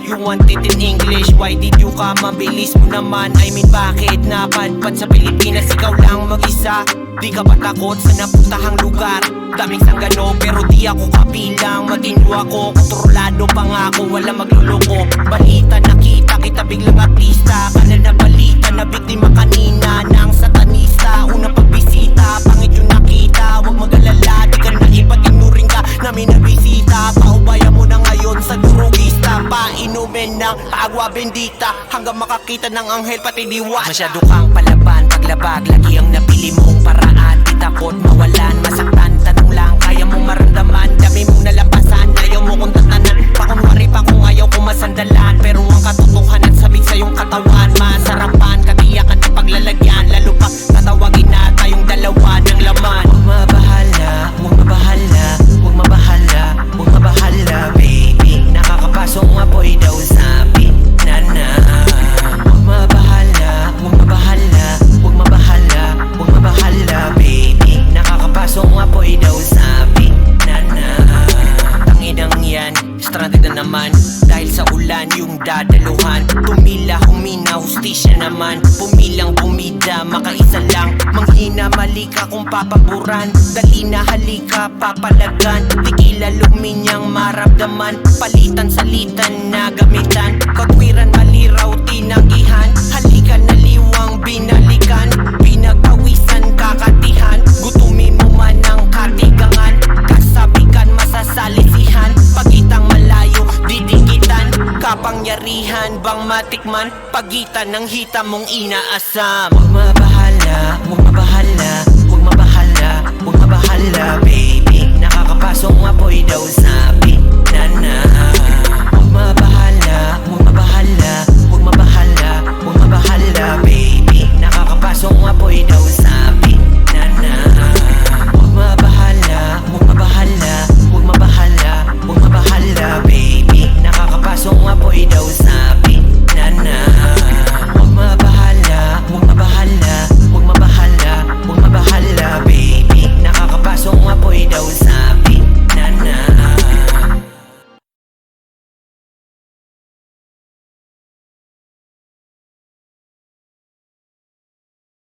You want it in English, why did you come? Mabilis mo naman, I mean bakit napadpad sa Pilipinas? Ikaw lang mag-isa, di ka ba takot sa napuntahang lugar? Daming sanggano pero di ako kapilang. Matino ako, kontrolado pa nga ako, wala magluloko. Balita nakita kita biglang artista. Kana na balita na biktima kanina ng satanista. Unang pagbisita, pangit yung nakita. Huwag mag-alala, di ka na ipatinuring ka namin na bisita. Paubaya mo na ngayon sa durugista. Painumin ng agwa bendita hanggang makakita ng anghel pati diwa. Masyado kang palaban, paglabag lagi ang napili mong paraan. Di takot mawalan, masaktan, tanong lang kaya mong maramdaman. Dami mong nalampasan, ayaw mo kong tatanan. Pakunwari pa kung ayaw kong masandalan. Pero ang katotohanan sabik sa iyong katawan. Masarapan, katiyakan ng paglalagyan. Lalo pa tatawagin na tayong dalawa ng laman. Huwag mabahala, huwag mabahala, huwag mabahala, huwag mabahala, baby. Nakakapasong apoy daw sabi na na. Huwag mabahala, huwag mabahala, huwag mabahala, huwag mabahala, baby. Nakakapasong apoy daw sabi na na. Tanginang yan, stranded na naman dahil sa ulan yung dadaluhan. Tumila, humina, hustisya naman. Pumilang, bumida, makaisa lang. Manghina, mali ka kung papaboran. Dali na halika, papalagan. Tikila, luminyang maramdaman. Palitan, salitan na gamitan. Katwiran, maliraw, tinanggihan. Halika, naliwang, binalikan. Pinagpawisan, kakatihan. Gutumin mo man ang katigangan. Kasabikan, masasalisihan. Pagitang malayo, didikitan. Kapangyarihan bang matikman? Pagitan ng hita mong inaasam. Huwag mabahala, huwag mabahala, huwag mabahala, huwag mabahala, baby. Nakakapasong apoy daw sabi na na.